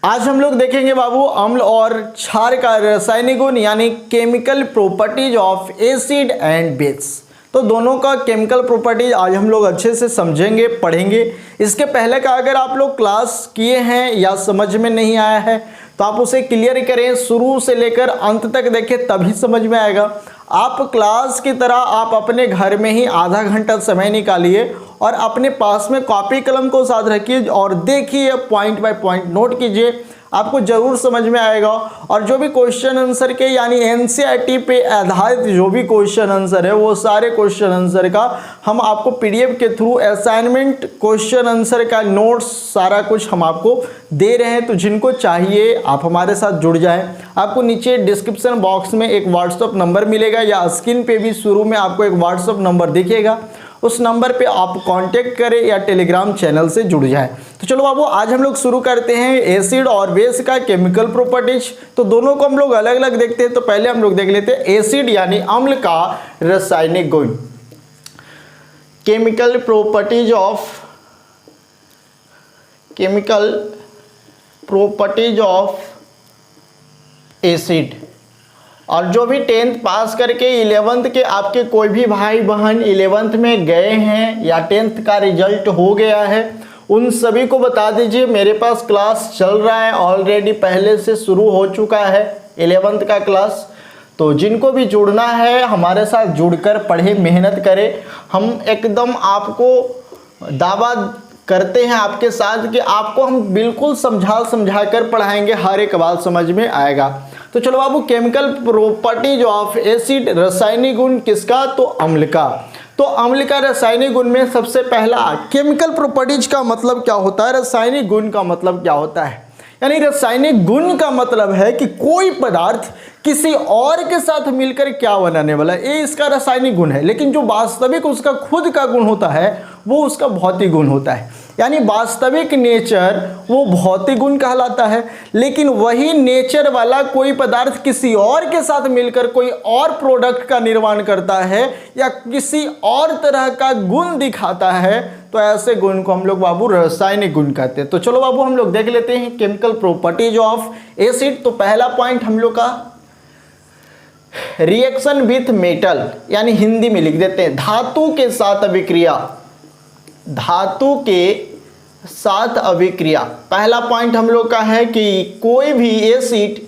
आज हम लोग देखेंगे बाबू अम्ल और क्षार का रासायनिक गुण यानी chemical properties of acid and base. तो दोनों का केमिकल प्रॉपर्टीज आज हम लोग अच्छे से समझेंगे, पढ़ेंगे। इसके पहले का अगर आप लोग क्लास किए हैं या समझ में नहीं आया है तो आप उसे क्लियर करें, शुरू से लेकर अंत तक देखें, तभी समझ में आएगा। आप क्लास की तरह आप अपने घर में ही आधा घंटा समय निकालिए और अपने पास में कॉपी कलम को साथ रखिए और देखिए, पॉइंट बाय पॉइंट नोट कीजिए, आपको जरूर समझ में आएगा। और जो भी क्वेश्चन आंसर के यानी एनसीईआरटी पे आधारित जो भी क्वेश्चन आंसर है वो सारे क्वेश्चन आंसर का हम आपको पीडीएफ के थ्रू असाइनमेंट क्वेश्चन आंसर का नोट्स सारा कुछ हम आपको दे रहे हैं। तो जिनको चाहिए आप हमारे साथ जुड़ जाएं। आपको नीचे डिस्क्रिप्शन बॉक्स में एक व्हाट्सअप नंबर मिलेगा या स्क्रीन पे भी शुरू में आपको एक व्हाट्सअप नंबर दिखेगा, उस नंबर पे आप कांटेक्ट करें या टेलीग्राम चैनल से जुड़ जाएं। तो चलो बाबू आज हम लोग शुरू करते हैं एसिड और बेस का केमिकल प्रॉपर्टीज। तो दोनों को हम लोग अलग अलग देखते हैं। तो पहले हम लोग देख लेते हैं एसिड यानी अम्ल का रासायनिक गुण। Chemical properties of acid. और जो भी 10th पास करके 11th के आपके कोई भी भाई बहन 11th में गए हैं या 10th का रिजल्ट हो गया है, उन सभी को बता दीजिए मेरे पास क्लास चल रहा है, ऑलरेडी पहले से शुरू हो चुका है 11th का क्लास। तो जिनको भी जुड़ना है हमारे साथ जुड़कर पढ़े, मेहनत करें। हम एकदम आपको दावा करते हैं आपके साथ कि आपको हम बिल्कुल समझा कर पढ़ाएंगे, हर एक बात समझ में आएगा। तो चलो बाबू केमिकल प्रॉपर्टीज ऑफ एसिड, रासायनिक गुण किसका? तो अम्ल का। तो अम्ल का रासायनिक गुण में सबसे पहला केमिकल प्रॉपर्टीज का मतलब क्या होता है, रासायनिक गुण का मतलब क्या होता है। यानी रासायनिक गुण का मतलब है कि कोई पदार्थ किसी और के साथ मिलकर क्या बनाने वाला है, ये इसका रासायनिक गुण है। लेकिन जो वास्तविक उसका खुद का गुण होता है वो उसका भौतिक गुण होता है। यानी वास्तविक नेचर वो भौतिक गुण कहलाता है। लेकिन वही नेचर वाला कोई पदार्थ किसी और के साथ मिलकर कोई और प्रोडक्ट का निर्माण करता है या किसी और तरह का गुण दिखाता है, तो ऐसे गुण को हम लोग बाबू रासायनिक गुण कहते हैं। तो चलो बाबू हम लोग देख लेते हैं केमिकल प्रॉपर्टीज ऑफ एसिड। तो पहला पॉइंट हम लोग का रिएक्शन विथ मेटल, यानी हिंदी में लिख देते हैं धातु के साथ अभिक्रिया। धातु के साथ अभिक्रिया पहला पॉइंट हम लोग का है कि कोई भी एसिड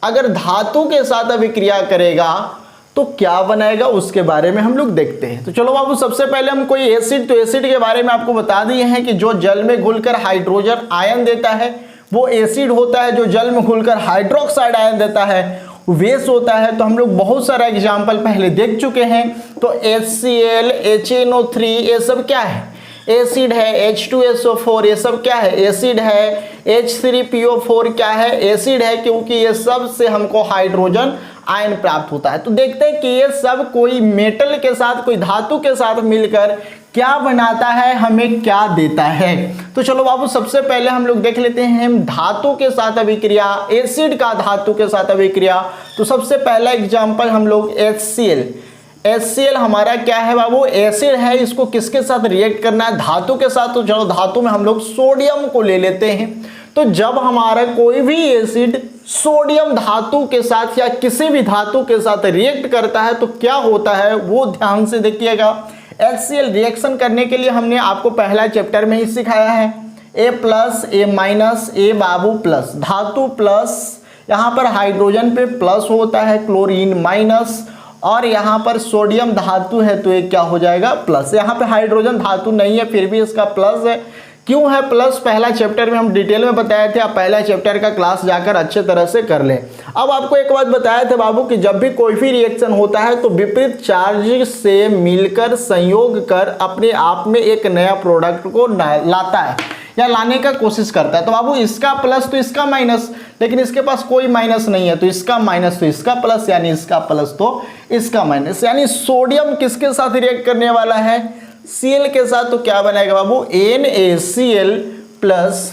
अगर धातु के साथ अभिक्रिया करेगा तो क्या बनाएगा, उसके बारे में हम लोग देखते हैं। तो चलो बाबू सबसे पहले हम कोई एसिड, तो एसिड के बारे में आपको बता दिए हैं कि जो जल में घुलकर हाइड्रोजन आयन देता है वो एसिड होता है। जो जल में घुलकर हाइड्रोक्साइड आयन देता है बेस होता है। तो हम लोग बहुत सारा एग्जाम्पल पहले देख चुके हैं। तो HCl, HNO3 ये सब क्या है, एसिड है। H2SO4 ये सब क्या है, एसिड है। H3PO4 क्या है, एसिड है, क्योंकि ये सब से हमको हाइड्रोजन आयन प्राप्त होता है। तो देखते हैं कि ये सब कोई मेटल के साथ, कोई धातु के साथ मिलकर क्या बनाता है, हमें क्या देता है। तो चलो बाबू सबसे पहले हम लोग देख लेते हैं धातु के साथ अभिक्रिया, एसिड का धातु के साथ अभिक्रिया। तो सबसे पहला एग्जांपल हम लोग HCl। HCl हमारा क्या है बाबू, एसिड है। इसको किसके साथ रिएक्ट करना है, धातु के साथ। तो चलो धातु में हम लोग सोडियम को ले लेते हैं। तो जब हमारा कोई भी एसिड सोडियम धातु के साथ या किसी भी धातु के साथ रिएक्ट करता है तो क्या होता है वो ध्यान से देखिएगा। HCl रिएक्शन करने के लिए हमने आपको पहला चैप्टर में ही सिखाया है A+, A- A Babu plus, धातु प्लस, यहाँ पर हाइड्रोजन पे प्लस होता है, क्लोरीन माइनस, और यहाँ पर सोडियम धातु है तो ये क्या हो जाएगा प्लस। यहाँ पे हाइड्रोजन धातु नहीं है फिर भी इसका प्लस है। क्यों है प्लस, पहला चैप्टर में हम डिटेल में बताए थे। आप पहला चैप्टर का क्लास जाकर अच्छे तरह से कर लें। अब आपको एक बात बताया था बाबू कि जब भी कोई भी रिएक्शन होता है तो विपरीत चार्ज से मिलकर संयोग कर अपने आप में एक नया प्रोडक्ट को लाता है या लाने का कोशिश करता है। तो बाबू इसका प्लस तो इसका माइनस, लेकिन इसके पास कोई माइनस नहीं है तो इसका माइनस तो इसका प्लस, यानी इसका प्लस तो इसका माइनस। यानी सोडियम किसके साथ रिएक्ट करने वाला है, Cl के साथ। तो क्या बनेगा बाबू NaCl प्लस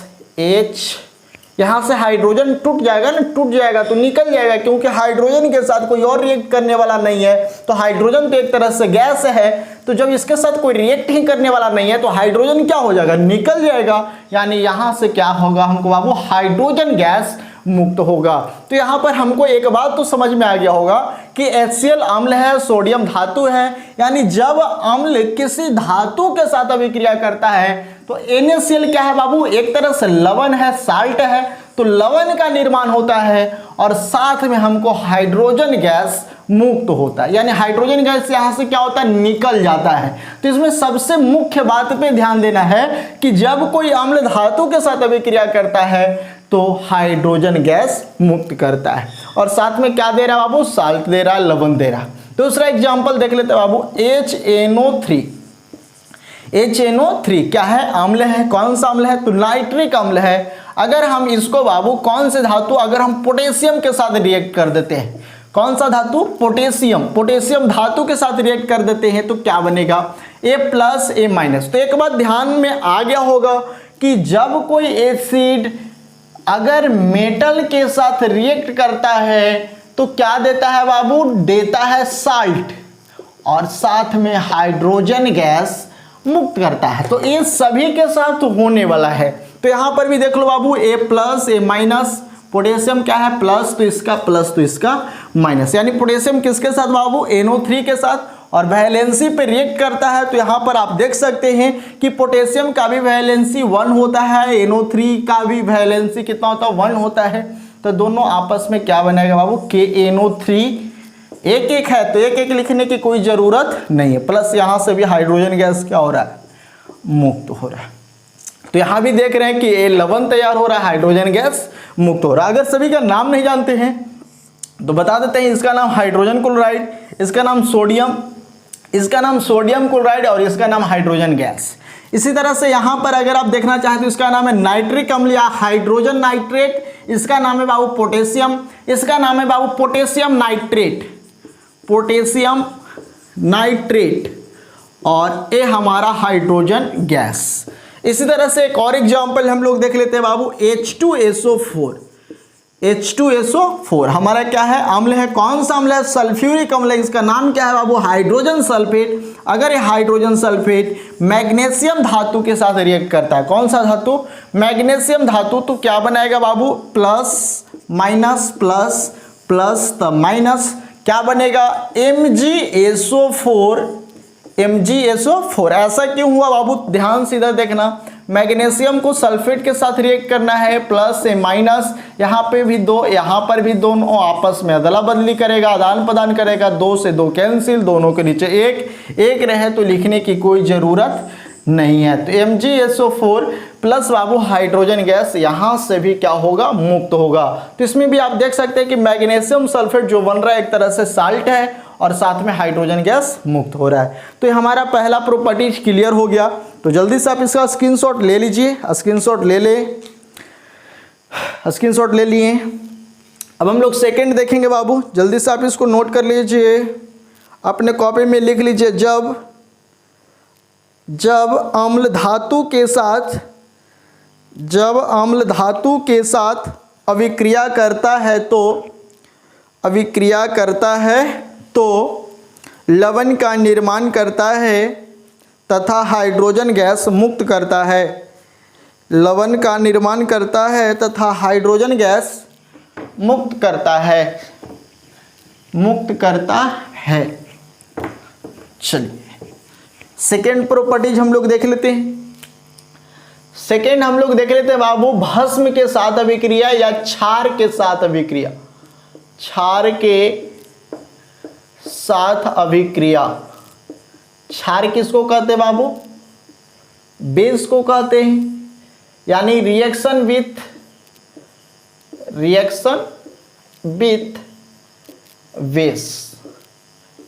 यहाँ से हाइड्रोजन टूट जाएगा ना, टूट जाएगा तो निकल जाएगा, क्योंकि हाइड्रोजन के साथ कोई और रिएक्ट करने वाला नहीं है। तो हाइड्रोजन तो एक तरह से गैस है, तो जब इसके साथ कोई रिएक्ट ही करने वाला नहीं है तो हाइड्रोजन क्या हो जाएगा, निकल जाएगा। यानी यहाँ से क्या होगा हमको बाबू, हाइड्रोजन गैस मुक्त होगा। तो यहाँ पर हमको एक बात तो समझ में आ गया होगा कि HCl अम्ल है, सोडियम धातु है, यानी जब अम्ल किसी धातु के साथ अभिक्रिया करता है तो NaCl क्या है बाबू, एक तरह से लवण है, साल्ट है, तो लवण का निर्माण होता है और साथ में हमको हाइड्रोजन गैस मुक्त होता है, यानी हाइड्रोजन गैस यहाँ से क्या होता है, निकल जाता है। तो इसमें सबसे मुख्य बात पे ध्यान देना है कि जब कोई अम्ल धातु के साथ अभिक्रिया करता है तो हाइड्रोजन गैस मुक्त करता है, और साथ में क्या दे रहा है बाबू, साल्ट दे रहा है, लवण दे रहा है। दूसरा एग्जांपल देख लेते हैं बाबू, HNO3। HNO3 क्या है, अम्ल है। कौन सा अम्ल है, तो नाइट्रिक अम्ल है। अगर हम इसको बाबू कौन से धातु, अगर हम पोटेशियम के साथ रिएक्ट कर देते हैं, कौन सा धातु, पोटेशियम, पोटेशियम धातु के साथ रिएक्ट कर देते हैं तो क्या बनेगा, A+ A-। तो एक बात ध्यान में आ गया होगा कि जब कोई एसिड अगर मेटल के साथ रिएक्ट करता है तो क्या देता है बाबू, देता है साल्ट, और साथ में हाइड्रोजन गैस मुक्त करता है। तो ये सभी के साथ होने वाला है। तो यहां पर भी देख लो बाबू, A+ A-। पोटेशियम क्या है, प्लस तो इसका प्लस तो इसका माइनस, यानी पोटेशियम किसके साथ बाबू, NO3 के साथ, और वैलेंसी पे रिएक्ट करता है। तो यहाँ पर आप देख सकते हैं कि पोटेशियम का भी वैलेंसी 1 होता है, NO3 का भी वैलेंसी कितना होता है, 1 होता है। तो दोनों आपस में क्या बनेगा बाबू, KNO3 एक एक है, तो एक एक लिखने की कोई ज़रूरत नहीं है। प्लस यहाँ से भी हाइड्रोजन गैस क्या हो रहा है, मुक्त हो रहा है। तो यहाँ भी देख रहे हैं कि ये लवण तैयार हो रहा है, हाइड्रोजन गैस मुक्त हो रहा है। अगर सभी का नाम नहीं जानते हैं तो बता देते हैं, इसका नाम हाइड्रोजन क्लोराइड, इसका नाम सोडियम, इसका नाम सोडियम क्लोराइड, और इसका नाम हाइड्रोजन गैस। इसी तरह से यहाँ पर अगर आप देखना चाहें तो इसका नाम है नाइट्रिक अम्ल या हाइड्रोजन नाइट्रेट, इसका नाम है बाबू पोटेशियम, इसका नाम है बाबू पोटेशियम नाइट्रेट, पोटेशियम नाइट्रेट, और ये हमारा हाइड्रोजन गैस। इसी तरह से एक और एग्जांपल हम लोग देख लेते हैं बाबू, H2SO4। H2SO4 हमारा क्या है, अम्ल है। कौन सा अम्ल है, सल्फ्यूरिक अम्ल है। इसका नाम क्या है बाबू, हाइड्रोजन सल्फेट। अगर ये हाइड्रोजन सल्फेट मैग्नीशियम धातु के साथ रिएक्ट करता है, कौन सा धातु, मैग्नीशियम धातु, तो क्या बनाएगा बाबू, प्लस माइनस प्लस प्लस तो माइनस, क्या बनेगा, MgSO4। MgSO4 ऐसा क्यों हुआ बाबू, ध्यान से इधर देखना, मैग्नीशियम को सल्फेट के साथ रिएक्ट करना है, प्लस से माइनस, यहाँ पे भी 2, यहाँ पर भी दोनों आपस में अदला बदली करेगा, आदान प्रदान करेगा, 2 से 2 कैंसिल, दोनों के नीचे 1 रहे तो लिखने की कोई ज़रूरत नहीं है। तो MgSO4 प्लस बाबू हाइड्रोजन गैस यहाँ से भी क्या होगा, मुक्त होगा। तो इसमें भी आप देख सकते हैं कि मैग्नीशियम सल्फेट जो बन रहा है एक तरह से साल्ट है, और साथ में हाइड्रोजन गैस मुक्त हो रहा है। तो ये हमारा पहला प्रॉपर्टीज क्लियर हो गया। तो जल्दी से आप इसका स्क्रीनशॉट ले लीजिए, स्क्रीनशॉट ले लिए। अब हम लोग सेकंड देखेंगे बाबू, जल्दी से आप इसको नोट कर लीजिए, अपने कॉपी में लिख लीजिए। जब अम्ल धातु के साथ अभिक्रिया करता है तो लवण का निर्माण करता है तथा हाइड्रोजन गैस मुक्त करता है। लवण का निर्माण करता है तथा हाइड्रोजन गैस मुक्त करता है। चलिए सेकेंड प्रॉपर्टीज हम लोग देख लेते हैं। सेकेंड हम लोग देख लेते हैं बाबू, भस्म के साथ अभिक्रिया या क्षार के साथ अभिक्रिया। क्षार के साथ अभिक्रिया, क्षार किसको कहते हैं बाबू, बेस को कहते हैं, यानी रिएक्शन विथ बेस,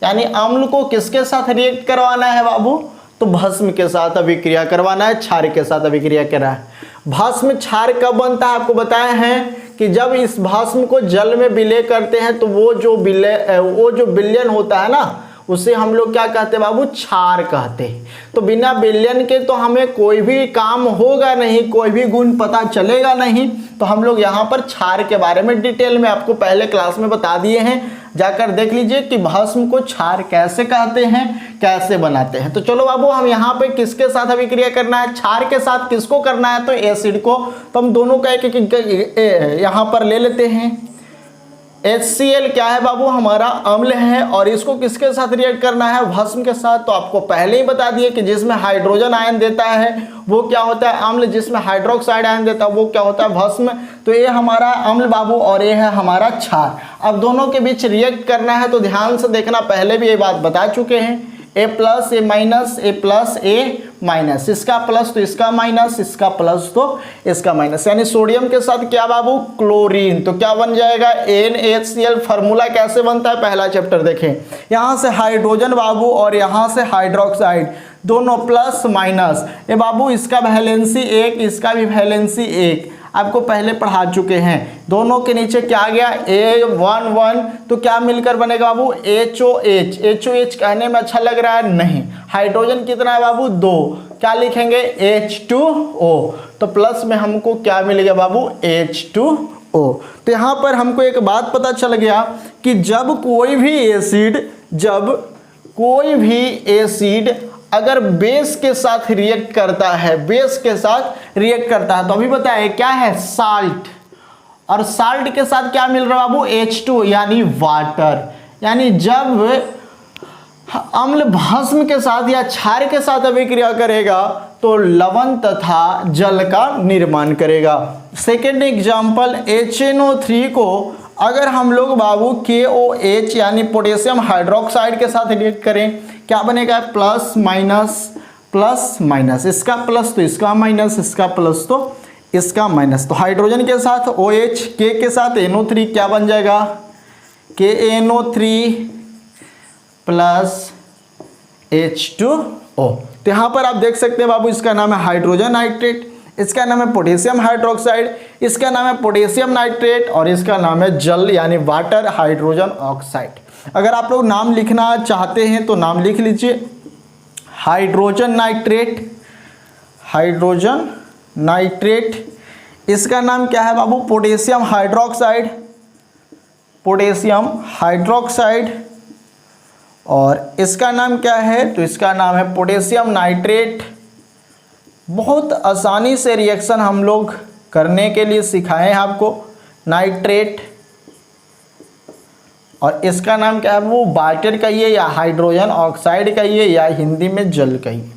यानी अम्ल को किसके साथ रिएक्ट करवाना है बाबू, तो भस्म के साथ अभिक्रिया करवाना है, क्षार के साथ अभिक्रिया करना है। भस्म क्षार कब बनता है, आपको बताया है कि जब इस भस्म को जल में विलय करते हैं तो वो जो विलयन होता है ना, उसे हम लोग क्या कहते हैं बाबू, क्षार कहते हैं। तो बिना विलयन के तो हमें कोई भी काम होगा नहीं, कोई भी गुण पता चलेगा नहीं। तो हम लोग यहाँ पर क्षार के बारे में डिटेल में आपको पहले क्लास में बता दिए हैं, जाकर देख लीजिए कि भस्म को क्षार कैसे कहते हैं, कैसे बनाते हैं। तो चलो बाबू हम यहाँ पे किसके साथ अभिक्रिया करना है, क्षार के साथ किसको करना है, तो एसिड को। तो हम दोनों का एक यहाँ पर ले लेते हैं। HCl क्या है बाबू, हमारा अम्ल है, और इसको किसके साथ रिएक्ट करना है, भस्म के साथ। तो आपको पहले ही बता दिए कि जिसमें हाइड्रोजन आयन देता है वो क्या होता है, अम्ल, जिसमें हाइड्रोक्साइड आयन देता है वो क्या होता है, भस्म। तो ये हमारा अम्ल बाबू और ये है हमारा क्षार। अब दोनों के बीच रिएक्ट करना है तो ध्यान से देखना, पहले भी ये बात बता चुके हैं, A plus A minus, A plus A minus, इसका प्लस तो इसका माइनस, इसका प्लस तो इसका माइनस, यानी सोडियम के साथ क्या बाबू, क्लोरीन। तो क्या बन जाएगा, NaHCl। फार्मूला कैसे बनता है, पहला चैप्टर देखें। यहाँ से हाइड्रोजन बाबू और यहाँ से हाइड्रोक्साइड, दोनों प्लस माइनस। ये बाबू इसका वैलेंसी 1, इसका भी वैलेंसी 1, आपको पहले पढ़ा चुके हैं। दोनों के नीचे क्या आ गया, A11, तो क्या मिलकर बनेगा बाबू, HOH। HOH कहने में अच्छा लग रहा है, नहीं। हाइड्रोजन कितना है बाबू, 2, क्या लिखेंगे, H2O। तो प्लस में हमको क्या मिलेगा बाबू, H2O। तो यहाँ पर हमको एक बात पता चल गया कि जब कोई भी एसिड अगर बेस के साथ रिएक्ट करता है, बेस के साथ रिएक्ट करता है, तो अभी बताए क्या है, साल्ट, और साल्ट के साथ क्या मिल रहा है बाबू, H2 यानी वाटर। यानी जब अम्ल भस्म के साथ या क्षार के साथ अभिक्रिया करेगा तो लवण तथा जल का निर्माण करेगा। सेकेंड एग्जाम्पल, HNO3 को अगर हम लोग बाबू KOH यानी पोटेशियम हाइड्रोक्साइड के साथ रिएक्ट करें, क्या बनेगा, प्लस माइनस प्लस माइनस, इसका प्लस तो इसका माइनस, इसका प्लस तो इसका माइनस। तो हाइड्रोजन के साथ OH, K के साथ NO3, क्या बन जाएगा, KNO3 प्लस H2O। तो यहाँ पर आप देख सकते हैं बाबू, इसका नाम है हाइड्रोजन नाइट्रेट, इसका नाम है पोटेशियम हाइड्रोक्साइड, इसका नाम है पोटेशियम नाइट्रेट, और इसका नाम है जल यानी वाटर हाइड्रोजन ऑक्साइड। अगर आप लोग नाम लिखना चाहते हैं तो नाम लिख लीजिए, हाइड्रोजन नाइट्रेट, हाइड्रोजन नाइट्रेट। इसका नाम क्या है बाबू, पोटेशियम हाइड्रोक्साइड, पोटेशियम हाइड्रोक्साइड, और इसका नाम क्या है, तो इसका नाम है पोटेशियम नाइट्रेट। बहुत आसानी से रिएक्शन हम लोग करने के लिए सिखाए हैं आपको, नाइट्रेट, और इसका नाम क्या है वो, वाटर कहिए या हाइड्रोजन ऑक्साइड कहिए या हिंदी में जल कहिए।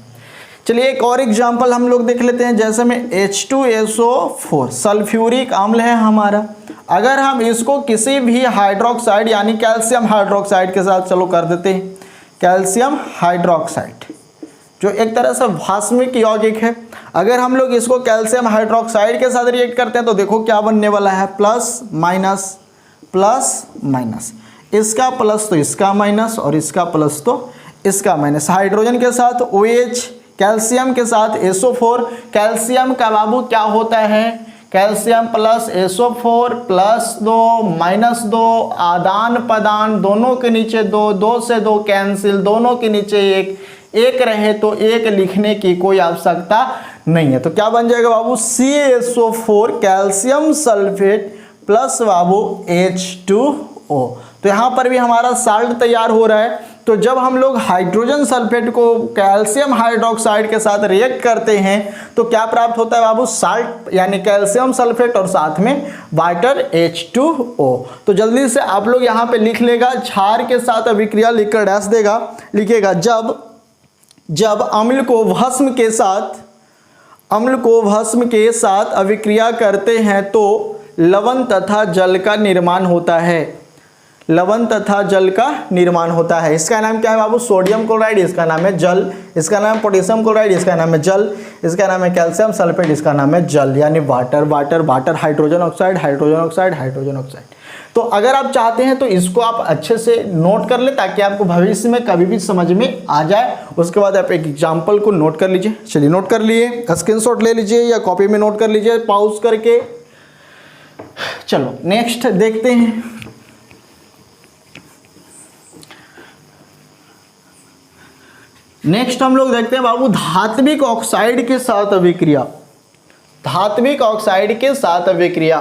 चलिए एक और एग्जांपल हम लोग देख लेते हैं, जैसे में H2SO4 सल्फ्यूरिक अम्ल है हमारा। अगर हम इसको किसी भी हाइड्रोक्साइड यानी कैल्शियम हाइड्रोक्साइड के साथ चलो कर देते हैं, कैल्शियम हाइड्रोक्साइड जो एक तरह से भास्मिक यौगिक है, अगर हम लोग इसको कैल्शियम हाइड्रोक्साइड के साथ रिएक्ट करते हैं तो देखो क्या बनने वाला है, प्लस माइनस प्लस माइनस, इसका प्लस तो इसका माइनस और इसका प्लस तो इसका माइनस। हाइड्रोजन के साथ OH, कैल्शियम के साथ SO4, कैल्शियम का बाबू क्या होता है, calcium plus SO4 plus 2 minus 2, आदान प्रदान, दोनों के नीचे 2, 2 से 2 कैंसिल, दोनों के नीचे 1, 1 रहे तो 1 लिखने की कोई आवश्यकता नहीं है। तो क्या बन जाएगा बाबू, CaSO4 कैल्शियम सल्फेट प्लस बाबू H2O। तो यहाँ पर भी हमारा साल्ट तैयार हो रहा है। तो जब हम लोग हाइड्रोजन सल्फेट को कैल्शियम हाइड्रोक्साइड के साथ रिएक्ट करते हैं तो क्या प्राप्त होता है बाबू, साल्ट यानी कैल्शियम सल्फेट और साथ में वाटर H2O। तो जल्दी से आप लोग यहाँ पे लिख लेगा, क्षार के साथ अभिक्रिया लिखकर डैश देगा, लिखेगा जब अम्ल को भस्म के साथ अभिक्रिया करते हैं तो लवण तथा जल का निर्माण होता है, लवण तथा जल का निर्माण होता है। इसका नाम क्या है बाबू, सोडियम क्लोराइड, इसका नाम है जल, इसका नाम है पोटेशियम क्लोराइड, इसका नाम है जल, इसका नाम है कैल्शियम सल्फेट, इसका नाम है जल यानी water, water water, hydrogen oxide, hydrogen oxide, hydrogen oxide. तो अगर आप चाहते हैं तो इसको आप अच्छे से नोट कर ले ताकि आपको भविष्य में कभी भी समझ में आ जाए। उसके बाद आप एक एग्जाम्पल को नोट कर लीजिए। चलिए नोट कर लिए, स्क्रीनशॉट ले लीजिए या कॉपी में नोट कर लीजिए पॉज करके। चलो नेक्स्ट देखते हैं। नेक्स्ट हम लोग देखते हैं बाबू धात्विक ऑक्साइड के साथ अभिक्रिया। धात्विक ऑक्साइड के साथ अभिक्रिया,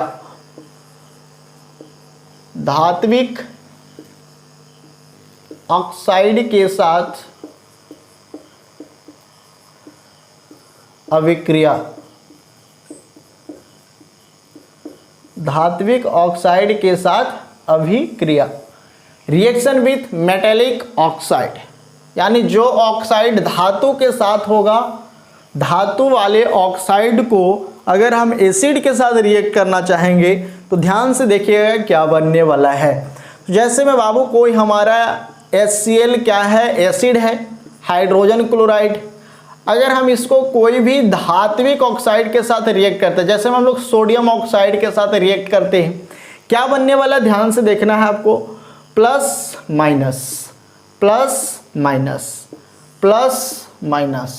धात्विक ऑक्साइड के साथ अभिक्रिया, धात्विक ऑक्साइड के साथ अभिक्रिया, रिएक्शन विथ मेटेलिक ऑक्साइड, यानी जो ऑक्साइड धातु के साथ होगा, धातु वाले ऑक्साइड को अगर हम एसिड के साथ रिएक्ट करना चाहेंगे तो ध्यान से देखिएगा क्या बनने वाला है। जैसे में बाबू कोई हमारा HCl क्या है, एसिड है, हाइड्रोजन क्लोराइड, अगर हम इसको कोई भी धात्विक ऑक्साइड के साथ रिएक्ट करते हैं, जैसे में हम लोग सोडियम ऑक्साइड के साथ रिएक्ट करते हैं, क्या बनने वाला ध्यान से देखना है आपको, plus minus plus minus plus minus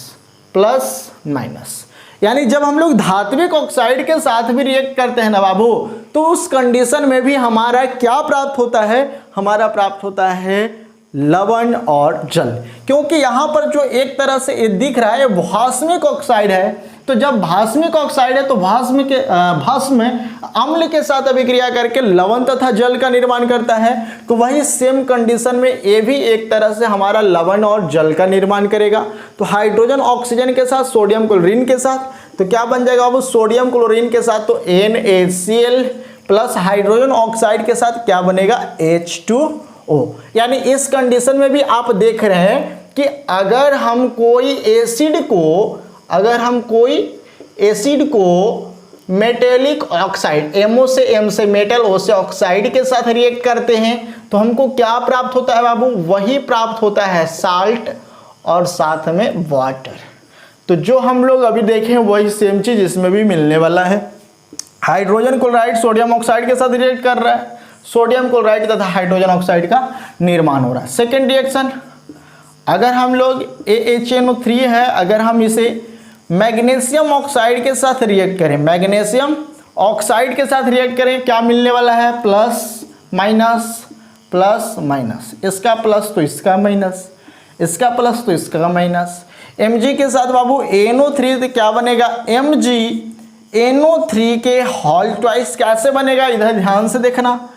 plus minus. यानी जब हम लोग धात्विक ऑक्साइड के साथ भी रिएक्ट करते हैं ना बाबू, तो उस कंडीशन में भी हमारा क्या प्राप्त होता है, हमारा प्राप्त होता है लवण और जल। क्योंकि यहाँ पर जो एक तरह से ये दिख रहा है भास्मिक ऑक्साइड है, तो जब भास्मिक ऑक्साइड है तो भास्म अम्ल के साथ अभिक्रिया करके लवण तथा जल का निर्माण करता है। तो वही सेम कंडीशन में ये भी एक तरह से हमारा लवण और जल का निर्माण करेगा। तो हाइड्रोजन ऑक्सीजन के साथ सोडियम क्लोरीन के साथ तो क्या बन जाएगा बाबू, सोडियम क्लोरीन के साथ तो NaCl प्लस हाइड्रोजन ऑक्साइड के साथ क्या बनेगा, H2O। यानी इस कंडीशन में भी आप देख रहे हैं कि अगर हम कोई एसिड को मेटेलिक ऑक्साइड, MO से M से मेटल, O से ऑक्साइड के साथ रिएक्ट करते हैं तो हमको क्या प्राप्त होता है बाबू, वही प्राप्त होता है साल्ट और साथ में वाटर। तो जो हम लोग अभी देखें वही सेम चीज इसमें भी मिलने वाला है। हाइड्रोजन क्लोराइड सोडियम ऑक्साइड के साथ रिएक्ट कर रहा है, सोडियम क्लोराइड तथा हाइड्रोजन ऑक्साइड का निर्माण हो रहा है। सेकेंड रिएक्शन, अगर हम लोग AHNO3 है, अगर हम इसे मैग्नीशियम ऑक्साइड के साथ रिएक्ट करें, मैग्नीशियम ऑक्साइड के साथ रिएक्ट करें, क्या मिलने वाला है, प्लस माइनस प्लस माइनस, इसका प्लस तो इसका माइनस, इसका प्लस तो इसका माइनस। Mg के साथ बाबू NO3 तो क्या बनेगा, MgNO3 के होल ट्वाइस कैसे बनेगा, इधर ध्यान से देखना।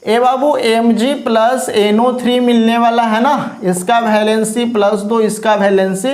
ए बाबू Mg प्लस NO3 मिलने वाला है ना, इसका वैलेंसी +2, इसका वैलेंसी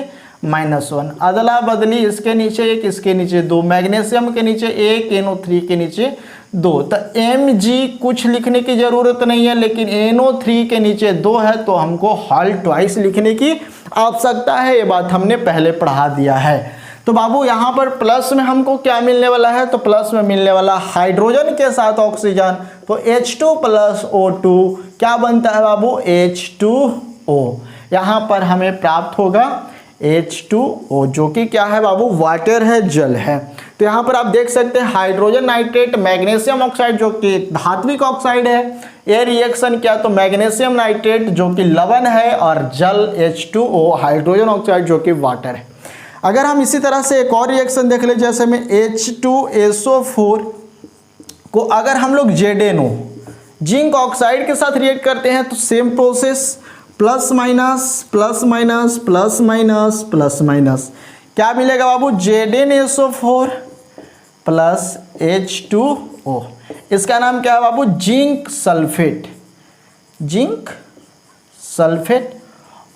-1, अदला बदली इसके नीचे 1 इसके नीचे 2, मैग्नीशियम के नीचे 1 NO3 के नीचे 2। तो Mg कुछ लिखने की जरूरत नहीं है, लेकिन NO3 के नीचे 2 है तो हमको होल ट्वाइस लिखने की आवश्यकता है, ये बात हमने पहले पढ़ा दिया है। तो बाबू यहाँ पर प्लस में हमको क्या मिलने वाला है, तो प्लस में मिलने वाला हाइड्रोजन के साथ ऑक्सीजन, तो H2 + O2 क्या बनता है बाबू, H2O। यहाँ पर हमें प्राप्त होगा H2O, जो कि क्या है बाबू, वाटर है, जल है। तो यहाँ पर आप देख सकते हैं हाइड्रोजन नाइट्रेट मैग्नीशियम ऑक्साइड जो कि धात्विक ऑक्साइड है, ये रिएक्शन क्या, तो मैग्नीशियम नाइट्रेट जो कि लवण है और जल H2O हाइड्रोजन ऑक्साइड जो कि वाटर है। अगर हम इसी तरह से एक और रिएक्शन देख ले, जैसे में H2SO4 को अगर हम लोग ZnO जिंक ऑक्साइड के साथ रिएक्ट करते हैं तो same process, plus minus plus minus plus minus plus minus, क्या मिलेगा बाबू, ZnSO4 प्लस H2O। इसका नाम क्या है बाबू, जिंक सल्फेट, जिंक सल्फेट।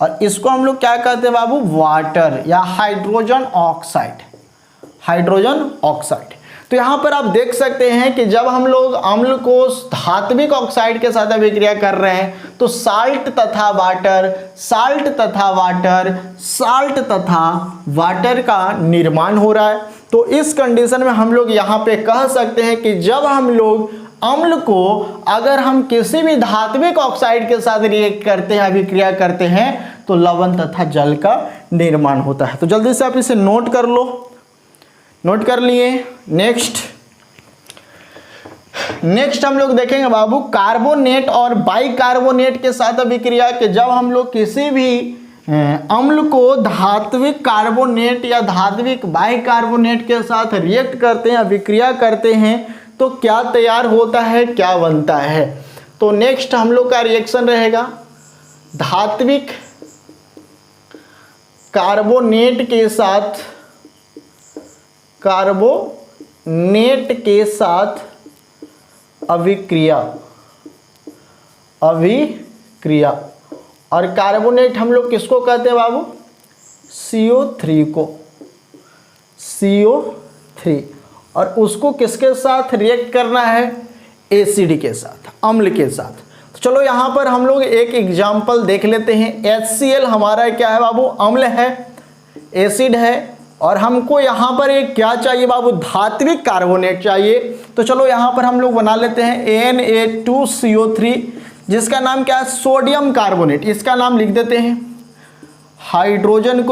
और इसको हम लोग क्या कहते हैं बाबू, वाटर या हाइड्रोजन ऑक्साइड, हाइड्रोजन ऑक्साइड। तो यहाँ पर आप देख सकते हैं कि जब हम लोग अम्ल को धात्विक ऑक्साइड के साथ अभिक्रिया कर रहे हैं तो साल्ट तथा वाटर, साल्ट तथा वाटर, साल्ट तथा वाटर का निर्माण हो रहा है। तो इस कंडीशन में हम लोग यहाँ पे कह सकते हैं कि जब हम लोग अम्ल को अगर हम किसी भी धात्विक ऑक्साइड के साथ रिएक्ट करते हैं, अभिक्रिया करते हैं, तो लवण तथा जल का निर्माण होता है। तो जल्दी से आप इसे नोट कर लो, नोट कर लिए। नेक्स्ट हम लोग देखेंगे बाबू कार्बोनेट और बाइकार्बोनेट के साथ अभिक्रिया के जब हम लोग किसी भी अम्ल को धात्विक कार्बोनेट या धात्विक बाइकार्बोनेट के साथ रिएक्ट करते हैं, अभिक्रिया करते हैं, तो क्या तैयार होता है, क्या बनता है। तो नेक्स्ट हम लोग का रिएक्शन रहेगा धात्विक कार्बोनेट के साथ अभिक्रिया और कार्बोनेट हम लोग किसको कहते हैं बाबू? CO3 को, CO3, और उसको किसके साथ रिएक्ट करना है? एसिड के साथ, अम्ल के साथ। तो चलो यहाँ पर हम लोग एक एग्जाम्पल देख लेते हैं। HCl हमारा क्या है बाबू? अम्ल है, एसिड है, और हमको यहाँ पर एक क्या चाहिए बाबू? धात्विक कार्बोनेट चाहिए। तो चलो यहाँ पर हम लोग बना लेते हैं Na2CO3, जिसका नाम क्या है? Sodium carbonate. इसका नाम लिख देते हैं हाइड्रोजन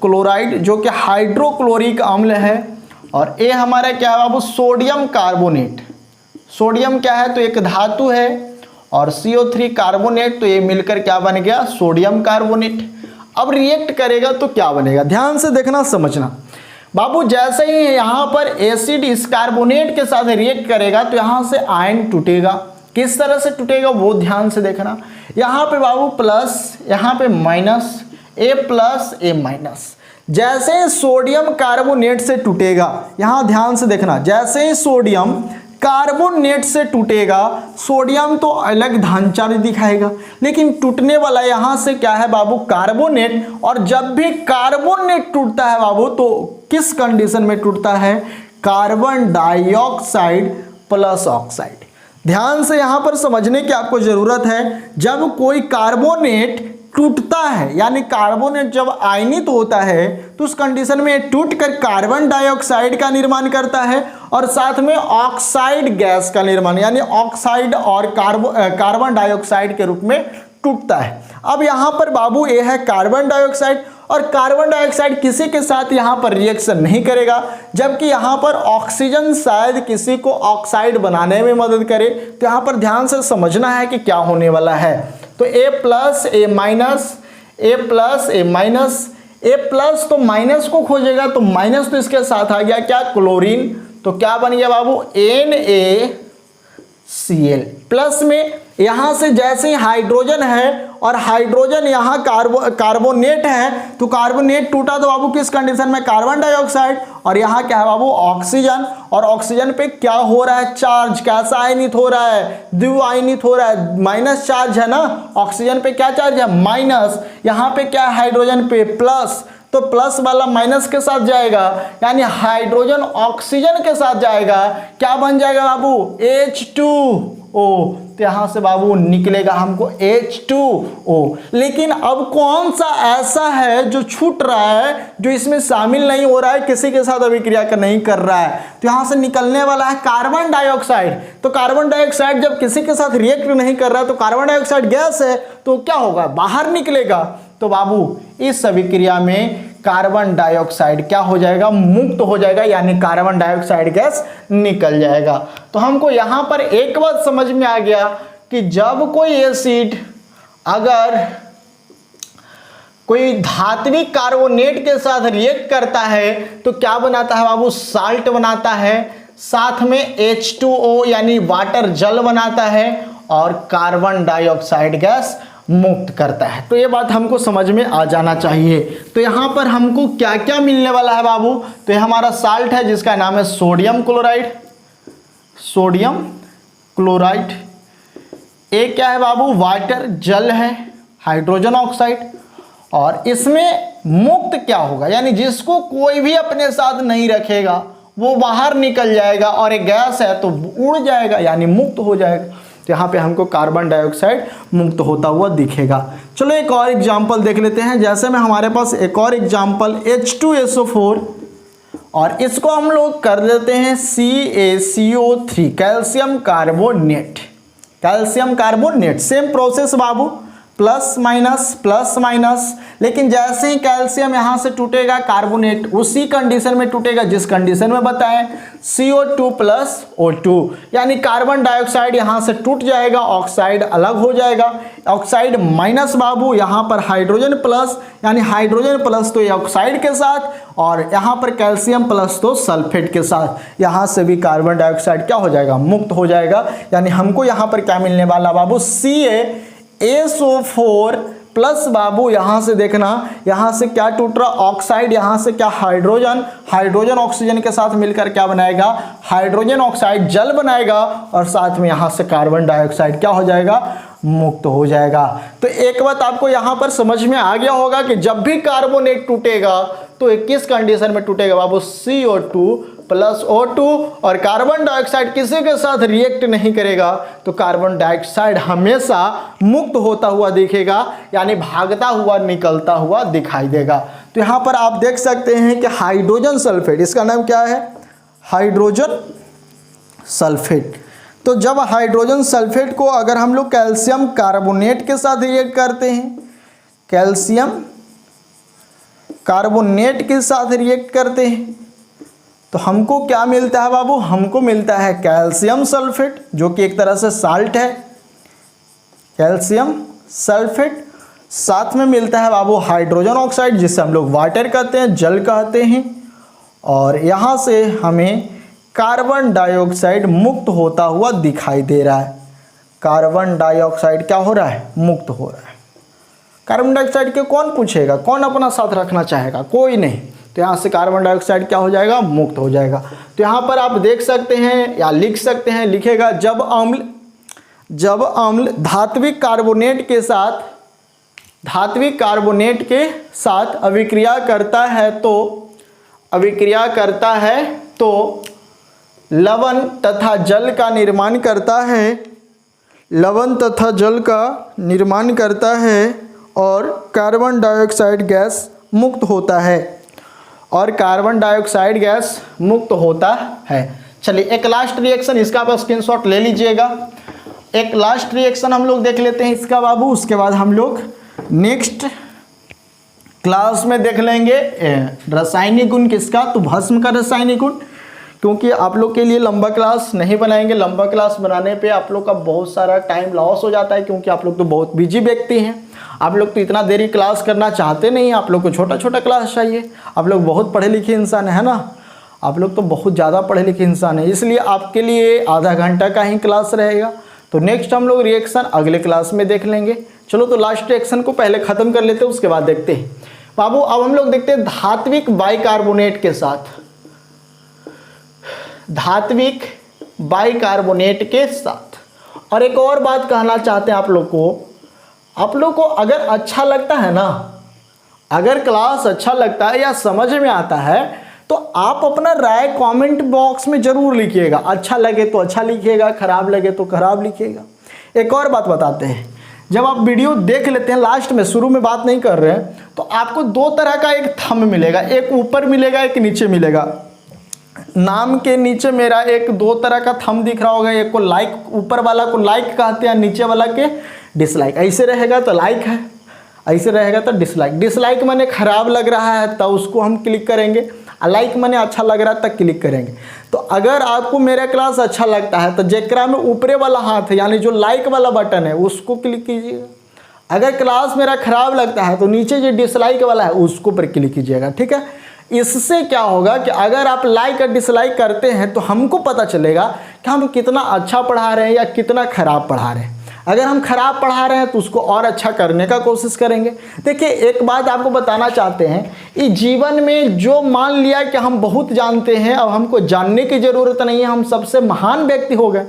क्लोराइड, जो कि हाइड्रोक्लोरिक अम्ल है। और ए हमारा क्या है बाबू? Sodium carbonate. सोडियम क्या है? तो एक धातु है, और CO3 कार्बोनेट, तो ये मिलकर क्या बन गया? Sodium carbonate. अब रिएक्ट करेगा तो क्या बनेगा? ध्यान से देखना, समझना बाबू। जैसे ही यहाँ पर एसिड इस कार्बोनेट के साथ रिएक्ट करेगा तो यहाँ से आयन टूटेगा। किस तरह से टूटेगा वो ध्यान से देखना। यहाँ पे बाबू प्लस, यहाँ पे माइनस, A+A-। जैसे ही सोडियम कार्बोनेट से टूटेगा, यहाँ ध्यान से देखना, जैसे ही सोडियम कार्बोनेट से टूटेगा, सोडियम तो अलग धन चार्ज दिखाएगा, लेकिन टूटने वाला यहाँ से क्या है बाबू? कार्बोनेट। और जब भी कार्बोनेट टूटता है बाबू, तो किस कंडीशन में टूटता है? Carbon dioxide plus oxide. ध्यान से यहाँ पर समझने की आपको जरूरत है। जब कोई कार्बोनेट टूटता है, यानी कार्बोनेट जब आयनित होता है, तो उस कंडीशन में टूटकर कार्बन डाइऑक्साइड का निर्माण करता है, और साथ में ऑक्साइड गैस का निर्माण, यानी ऑक्साइड और कार्बन डाइऑक्साइड के रूप में टूटता है। अब यहाँ पर बाबू ये है कार्बन डाइऑक्साइड, और कार्बन डाइऑक्साइड किसी के साथ यहाँ पर रिएक्शन नहीं करेगा, जबकि यहाँ पर ऑक्सीजन शायद किसी को ऑक्साइड बनाने में मदद करे। तो यहाँ पर ध्यान से समझना है कि क्या होने वाला है। तो A+A-, A+A-, तो माइनस को खोजेगा, तो माइनस तो इसके साथ आ गया क्या? क्लोरीन। तो क्या बन गया बाबू? NaCl। प्लस में यहाँ से जैसे ही हाइड्रोजन है, और हाइड्रोजन यहाँ कार्बोनेट है, तो कार्बोनेट टूटा तो बाबू किस कंडीशन में? Carbon dioxide. और यहाँ क्या है बाबू? ऑक्सीजन। और ऑक्सीजन पे क्या हो रहा है? चार्ज। कैसा आयनित हो रहा है? द्विआयनित हो रहा है। माइनस चार्ज है ना, ऑक्सीजन पे क्या चार्ज है? माइनस। यहाँ पे क्या है? हाइड्रोजन पे प्लस। तो प्लस वाला माइनस के साथ जाएगा, यानी हाइड्रोजन ऑक्सीजन के साथ जाएगा। क्या बन जाएगा बाबू? H2O। तो यहाँ से बाबू निकलेगा हमको H2O। लेकिन अब कौन सा ऐसा है जो छूट रहा है, जो इसमें शामिल नहीं हो रहा है, किसी के साथ अभिक्रिया नहीं कर रहा है? तो यहाँ से निकलने वाला है कार्बन डाइऑक्साइड। तो कार्बन डाइऑक्साइड जब किसी के साथ रिएक्ट नहीं कर रहा है, तो कार्बन डाइऑक्साइड गैस है, तो क्या होगा? बाहर निकलेगा। तो बाबू इस अभिक्रिया में कार्बन डाइऑक्साइड क्या हो जाएगा? मुक्त हो जाएगा, यानी कार्बन डाइऑक्साइड गैस निकल जाएगा। तो हमको यहाँ पर एक बात समझ में आ गया कि जब कोई एसिड अगर कोई धात्विक कार्बोनेट के साथ रिएक्ट करता है, तो क्या बनाता है बाबू? साल्ट बनाता है, साथ में H2O यानी वाटर, जल बनाता है, और कार्बन डाइऑक्साइड गैस मुक्त करता है। तो ये बात हमको समझ में आ जाना चाहिए। तो यहाँ पर हमको क्या क्या मिलने वाला है बाबू? तो ये हमारा साल्ट है, जिसका नाम है सोडियम क्लोराइड। ये क्या है बाबू? वाटर, जल है, हाइड्रोजन ऑक्साइड। और इसमें मुक्त क्या होगा? यानी जिसको कोई भी अपने साथ नहीं रखेगा, वो बाहर निकल जाएगा, और एक गैस है तो उड़ जाएगा, यानी मुक्त हो जाएगा। तो यहाँ पे हमको कार्बन डाइऑक्साइड मुक्त होता हुआ दिखेगा। चलो एक और एग्जांपल देख लेते हैं। जैसे में हमारे पास एक और एग्जांपल H2SO4, और इसको हम लोग कर देते हैं CaCO3, calcium carbonate. Same process बाबू, प्लस माइनस। लेकिन जैसे ही कैल्शियम यहाँ से टूटेगा, कार्बोनेट उसी कंडीशन में टूटेगा जिस कंडीशन में बताएं, CO2 + O2, यानी कार्बन डाइऑक्साइड यहाँ से टूट जाएगा, ऑक्साइड अलग हो जाएगा। ऑक्साइड माइनस बाबू, यहाँ पर हाइड्रोजन प्लस, यानी हाइड्रोजन प्लस तो ये ऑक्साइड के साथ, और यहाँ पर कैल्शियम प्लस तो सल्फेट के साथ। यहाँ से भी कार्बन डाइऑक्साइड क्या हो जाएगा? मुक्त हो जाएगा। यानी हमको यहाँ पर क्या मिलने वाला बाबू? CaSO4 प्लस बाबू यहाँ से देखना, यहाँ से क्या टूट रहा, ऑक्साइड, यहाँ से क्या हाइड्रोजन, हाइड्रोजन ऑक्सीजन के साथ मिलकर क्या बनाएगा, हाइड्रोजन ऑक्साइड जल बनाएगा, और साथ में यहाँ से कार्बन डाइऑक्साइड क्या हो जाएगा, मुक्त हो जाएगा। तो एक बात आपको यहाँ पर समझ में आ गया होगा कि जब भी कार्बोनेट टूटेगा तो किस कंडीशन में टूटेगा बाबू, CO2 प्लस O2, और कार्बन डाइऑक्साइड किसी के साथ रिएक्ट नहीं करेगा तो कार्बन डाइऑक्साइड हमेशा मुक्त होता हुआ दिखेगा, यानी भागता हुआ निकलता हुआ दिखाई देगा। तो यहाँ पर आप देख सकते हैं कि हाइड्रोजन सल्फेट, इसका नाम क्या है, हाइड्रोजन सल्फेट। तो जब हाइड्रोजन सल्फेट को अगर हम लोग कैल्शियम कार्बोनेट के साथ रिएक्ट करते हैं, कैल्शियम कार्बोनेट के साथ रिएक्ट करते हैं, तो हमको क्या मिलता है बाबू, हमको मिलता है कैल्शियम सल्फेट, जो कि एक तरह से साल्ट है, कैल्शियम सल्फेट। साथ में मिलता है बाबू हाइड्रोजन ऑक्साइड, जिसे हम लोग वाटर कहते हैं, जल कहते हैं, और यहाँ से हमें कार्बन डाइऑक्साइड मुक्त होता हुआ दिखाई दे रहा है। कार्बन डाइऑक्साइड क्या हो रहा है, मुक्त हो रहा है। कार्बन डाइऑक्साइड के कौन पूछेगा, कौन अपना साथ रखना चाहेगा, कोई नहीं। तो यहाँ से कार्बन डाइऑक्साइड क्या हो जाएगा, मुक्त हो जाएगा। तो यहाँ पर आप देख सकते हैं या लिख सकते हैं, लिखेगा जब अम्ल धात्विक कार्बोनेट के साथ अभिक्रिया करता है तो लवण तथा जल का निर्माण करता है और कार्बन डाइऑक्साइड गैस मुक्त होता है, चलिए एक लास्ट रिएक्शन इसका आप स्क्रीनशॉट ले लीजिएगा। एक लास्ट रिएक्शन हम लोग देख लेते हैं इसका बाबू, उसके बाद हम लोग नेक्स्ट क्लास में देख लेंगे रासायनिक गुण किसका, तो भस्म का रासायनिक गुण। क्योंकि आप लोग के लिए लंबा क्लास नहीं बनाएंगे, लंबा क्लास बनाने पे आप लोग का बहुत सारा टाइम लॉस हो जाता है, क्योंकि आप लोग तो बहुत बिजी व्यक्ति हैं। आप लोग तो इतना देरी क्लास करना चाहते नहीं, आप लोग को छोटा छोटा क्लास चाहिए। आप लोग बहुत पढ़े लिखे इंसान है ना, आप लोग तो बहुत ज़्यादा पढ़े लिखे इंसान है, इसलिए आपके लिए आधा घंटा का ही क्लास रहेगा। तो नेक्स्ट हम लोग रिएक्शन अगले क्लास में देख लेंगे। चलो तो लास्ट रिएक्शन को पहले ख़त्म कर लेते हैं, उसके बाद देखते हैं बाबू। अब हम लोग देखते हैं धात्विक बाइकार्बोनेट के साथ, धात्विक बाइकार्बोनेट के साथ। और एक और बात कहना चाहते हैं आप लोग को अगर अच्छा लगता है ना, अगर क्लास अच्छा लगता है या समझ में आता है तो आप अपना राय कमेंट बॉक्स में ज़रूर लिखिएगा। अच्छा लगे तो अच्छा लिखिएगा, खराब लगे तो खराब लिखिएगा। एक और बात बताते हैं, जब आप वीडियो देख लेते हैं लास्ट में, शुरू में बात नहीं कर रहे हैं, तो आपको दो तरह का एक थंब मिलेगा, एक ऊपर मिलेगा एक नीचे मिलेगा। नाम के नीचे मेरा एक दो तरह का थंब दिख रहा होगा, एक को लाइक, ऊपर वाला को लाइक कहते हैं, नीचे वाला के डिसलाइक। ऐसे रहेगा तो लाइक है, ऐसे रहेगा तो डिसलाइक। डिसलाइक माने खराब लग रहा है तो उसको हम क्लिक करेंगे, लाइक माने अच्छा लग रहा है तब क्लिक करेंगे। तो अगर आपको मेरा क्लास अच्छा लगता है तो जेकरा में ऊपरे वाला हाथ है यानी जो लाइक वाला बटन है उसको क्लिक कीजिएगा। अगर क्लास मेरा खराब लगता है तो नीचे जो डिसलाइक वाला है उसको पर क्लिक कीजिएगा, ठीक है। इससे क्या होगा कि अगर आप लाइक और डिसलाइक करते हैं तो हमको पता चलेगा कि हम कितना अच्छा पढ़ा रहे हैं या कितना खराब पढ़ा रहे हैं। अगर हम खराब पढ़ा रहे हैं तो उसको और अच्छा करने का कोशिश करेंगे। देखिए एक बात आपको बताना चाहते हैं, इस जीवन में जो मान लिया कि हम बहुत जानते हैं, अब हमको जानने की ज़रूरत नहीं है, हम सबसे महान व्यक्ति हो गए,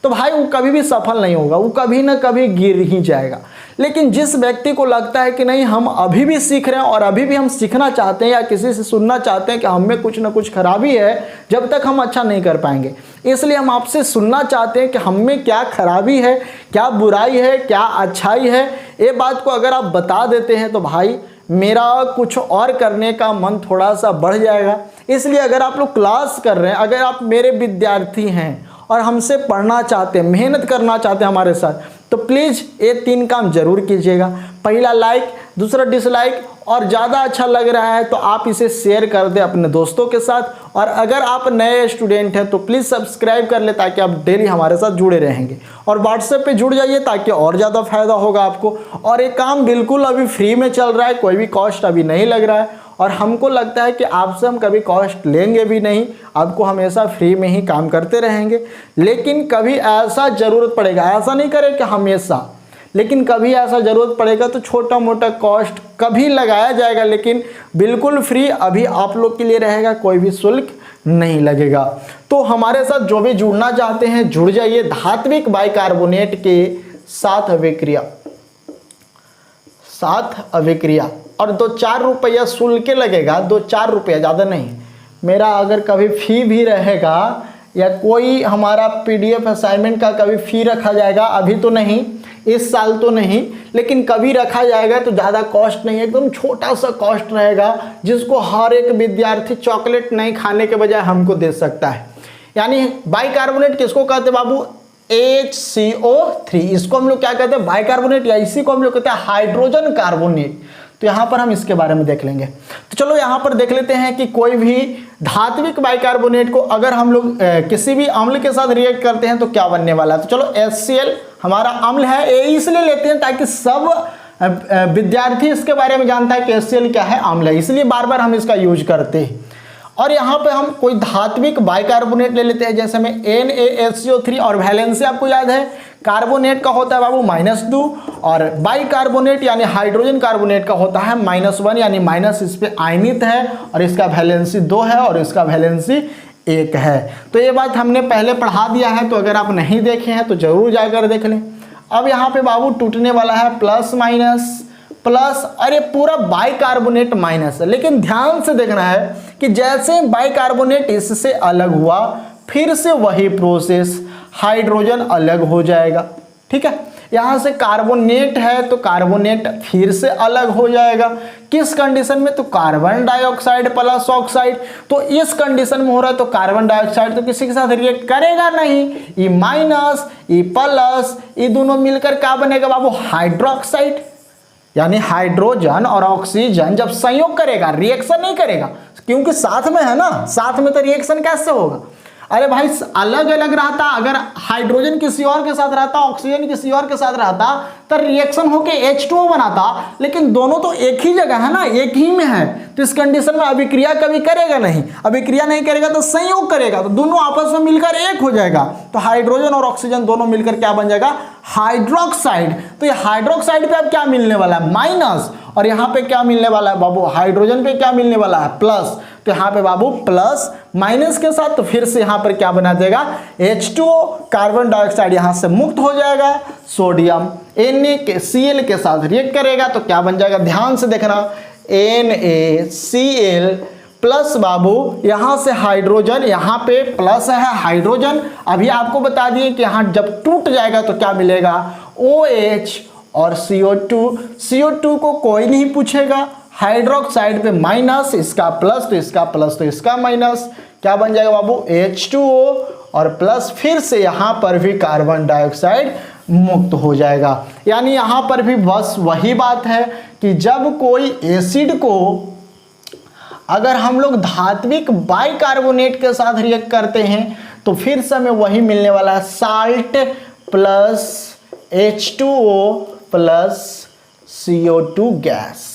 तो भाई वो कभी भी सफल नहीं होगा, वो कभी ना कभी गिर ही जाएगा। लेकिन जिस व्यक्ति को लगता है कि नहीं हम अभी भी सीख रहे हैं और अभी भी हम सीखना चाहते हैं या किसी से सुनना चाहते हैं कि हम में कुछ ना कुछ खराबी है, जब तक हम अच्छा नहीं कर पाएंगे। इसलिए हम आपसे सुनना चाहते हैं कि हम में क्या खराबी है, क्या बुराई है, क्या अच्छाई है। ये बात को अगर आप बता देते हैं तो भाई मेरा कुछ और करने का मन थोड़ा सा बढ़ जाएगा। इसलिए अगर आप लोग क्लास कर रहे हैं, अगर आप मेरे विद्यार्थी हैं और हमसे पढ़ना चाहते हैं, मेहनत करना चाहते हैं हमारे साथ, तो प्लीज़ ये 3 काम जरूर कीजिएगा। पहला लाइक, दूसरा डिसलाइक, और ज़्यादा अच्छा लग रहा है तो आप इसे शेयर कर दें अपने दोस्तों के साथ। और अगर आप नए स्टूडेंट हैं तो प्लीज़ सब्सक्राइब कर ले ताकि आप डेली हमारे साथ जुड़े रहेंगे। और व्हाट्सएप पे जुड़ जाइए ताकि और ज़्यादा फायदा होगा आपको। और ये काम बिल्कुल अभी फ्री में चल रहा है, कोई भी कॉस्ट अभी नहीं लग रहा है। और हमको लगता है कि आपसे हम कभी कॉस्ट लेंगे भी नहीं, आपको हमेशा फ्री में ही काम करते रहेंगे। लेकिन कभी ऐसा ज़रूरत पड़ेगा, ऐसा नहीं करें कि हमेशा, लेकिन कभी ऐसा ज़रूरत पड़ेगा तो छोटा मोटा कॉस्ट कभी लगाया जाएगा, लेकिन बिल्कुल फ्री अभी आप लोग के लिए रहेगा, कोई भी शुल्क नहीं लगेगा। तो हमारे साथ जो भी जुड़ना चाहते हैं जुड़ जाइए। धात्विक बाइकार्बोनेट के 7 अभिक्रिया, 7 अभिक्रिया और 2-4 रुपया शुल्क लगेगा, 2-4 रुपया, ज़्यादा नहीं। मेरा अगर कभी फ़ी भी रहेगा या कोई हमारा PDF असाइनमेंट का कभी फ़ी रखा जाएगा, अभी तो नहीं, इस साल तो नहीं, लेकिन कभी रखा जाएगा तो ज़्यादा कॉस्ट नहीं है, एकदम छोटा सा कॉस्ट रहेगा जिसको हर एक विद्यार्थी चॉकलेट नहीं खाने के बजाय हमको दे सकता है। यानी बाइकार्बोनेट किसको कहते हैं बाबू? HCO3। इसको हम लोग क्या कहते हैं? बाइकार्बोनेट, या इसी को हम लोग कहते हैं हाइड्रोजन कार्बोनेट। तो यहाँ पर हम इसके बारे में देख लेंगे। तो चलो यहाँ पर देख लेते हैं कि कोई भी धात्विक बाइकार्बोनेट को अगर हम लोग किसी भी अम्ल के साथ रिएक्ट करते हैं तो क्या बनने वाला है। तो चलो HCl हमारा अम्ल है, ये इसलिए लेते हैं ताकि सब विद्यार्थी इसके बारे में जानता है कि HCl क्या है, अम्ल है, इसलिए बार बार हम इसका यूज करते हैं। और यहाँ पे हम कोई धात्विक बाइकार्बोनेट ले लेते हैं, जैसे में NaHCO3, और वैलेंसी आपको याद है कार्बोनेट का होता है बाबू -2, और बाइकार्बोनेट यानी हाइड्रोजन कार्बोनेट का होता है -1, यानी माइनस इस पे आयनित है और इसका वैलेंसी 2 है और इसका वैलेंसी 1 है। तो ये बात हमने पहले पढ़ा दिया है, तो अगर आप नहीं देखे हैं तो जरूर जाकर देख लें। अब यहाँ पे बाबू टूटने वाला है प्लस माइनस प्लस, अरे पूरा बाइकार्बोनेट माइनस है, लेकिन ध्यान से देखना है कि जैसे बाइकार्बोनेट इससे अलग हुआ फिर से वही प्रोसेस, हाइड्रोजन अलग हो जाएगा। ठीक है, यहाँ से कार्बोनेट है तो कार्बोनेट फिर से अलग हो जाएगा। किस कंडीशन में? तो कार्बन डाइऑक्साइड प्लस ऑक्साइड। तो इस कंडीशन में हो रहा है तो कार्बन डाइऑक्साइड तो किसी के साथ रिएक्ट करेगा नहीं, ये माइनस ये प्लस ये दोनों मिलकर क्या बनेगा बाबू? हाइड्रोक्साइड। यानी हाइड्रोजन और ऑक्सीजन जब संयोग करेगा रिएक्शन नहीं करेगा, क्योंकि साथ में है ना, साथ में तो रिएक्शन कैसे होगा? अरे भाई अलग अलग रहता, अगर हाइड्रोजन किसी और के साथ रहता, ऑक्सीजन किसी और के साथ रहता तो रिएक्शन होके H2O बनाता, लेकिन दोनों तो एक ही जगह है ना, एक ही में है, तो इस कंडीशन में अभिक्रिया कभी करेगा नहीं। अभिक्रिया नहीं करेगा तो संयोग करेगा, तो दोनों आपस में मिलकर एक हो जाएगा। तो हाइड्रोजन और ऑक्सीजन दोनों मिलकर क्या बन जाएगा? हाइड्रोक्साइड। तो ये हाइड्रोक्साइड पे अब क्या मिलने वाला है? माइनस। और यहाँ पे क्या मिलने वाला है बाबू? हाइड्रोजन पे क्या मिलने वाला है? प्लस। तो यहाँ पे बाबू प्लस माइनस के साथ तो फिर से यहाँ पर क्या बना देगा? H2O, कार्बन डाइऑक्साइड यहाँ से मुक्त हो जाएगा, सोडियम NaCl के साथ रिएक्ट करेगा तो क्या बन जाएगा? ध्यान से देखना, NaCl प्लस बाबू यहाँ से हाइड्रोजन, यहाँ पे प्लस है हाइड्रोजन। अभी आपको बता दिए कि यहाँ जब टूट जाएगा तो क्या मिलेगा? OH और CO2। CO2 को कोई नहीं पूछेगा, हाइड्रोक्साइड पे माइनस, इसका प्लस तो इसका प्लस तो इसका माइनस, क्या बन जाएगा बाबू? H2O और प्लस, फिर से यहाँ पर भी कार्बन डाइऑक्साइड मुक्त हो जाएगा। यानी यहाँ पर भी बस वही बात है कि जब कोई एसिड को अगर हम लोग धात्विक बाइकार्बोनेट के साथ रिएक्ट करते हैं तो फिर से हमें वही मिलने वाला है, salt plus H2O plus CO2 gas.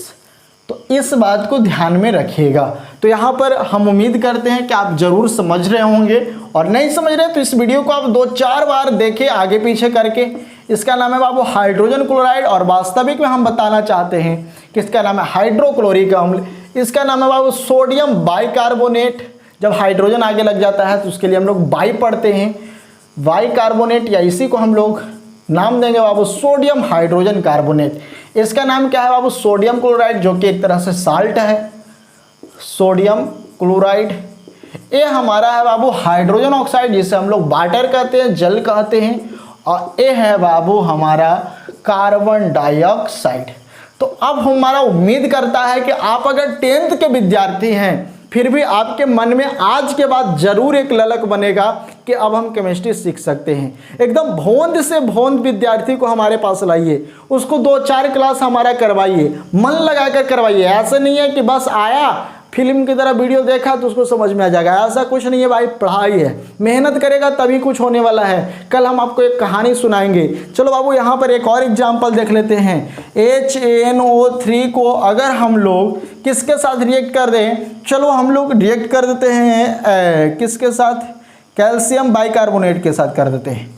तो इस बात को ध्यान में रखिएगा। तो यहाँ पर हम उम्मीद करते हैं कि आप जरूर समझ रहे होंगे, और नहीं समझ रहे तो इस वीडियो को आप 2-4 बार देखें आगे पीछे करके। इसका नाम है बाबू हाइड्रोजन क्लोराइड, और वास्तविक में हम बताना चाहते हैं कि इसका नाम है हाइड्रोक्लोरिक अम्ल। इसका नाम है बाबू सोडियम बाइकार्बोनेट। जब हाइड्रोजन आगे लग जाता है तो उसके लिए हम लोग बाई पढ़ते हैं, बाइकार्बोनेट, या इसी को हम लोग नाम देंगे बाबू सोडियम हाइड्रोजन कार्बोनेट। इसका नाम क्या है बाबू? सोडियम क्लोराइड, जो कि एक तरह से साल्ट है, सोडियम क्लोराइड। ये हमारा है बाबू हाइड्रोजन ऑक्साइड, जिसे हम लोग वाटर कहते हैं, जल कहते हैं, और ये है बाबू हमारा कार्बन डाइऑक्साइड। तो अब हमारा उम्मीद करता है कि आप अगर 10th के विद्यार्थी हैं फिर भी आपके मन में आज के बाद जरूर एक ललक बनेगा कि अब हम केमिस्ट्री सीख सकते हैं। एकदम भोंद से भोंद विद्यार्थी को हमारे पास लाइए, उसको 2-4 क्लास हमारा करवाइए, मन लगाकर करवाइए। ऐसा नहीं है कि बस आया फिल्म की तरह वीडियो देखा तो उसको समझ में आ जाएगा, ऐसा कुछ नहीं है भाई। पढ़ाई है, मेहनत करेगा तभी कुछ होने वाला है। कल हम आपको एक कहानी सुनाएंगे। चलो बाबू यहाँ पर एक और एग्जाम्पल देख लेते हैं। HNO3 को अगर हम लोग किसके साथ रिएक्ट कर दें, चलो हम लोग रिएक्ट कर देते हैं किसके साथ? कैल्शियम बाइकार्बोनेट के साथ कर देते हैं।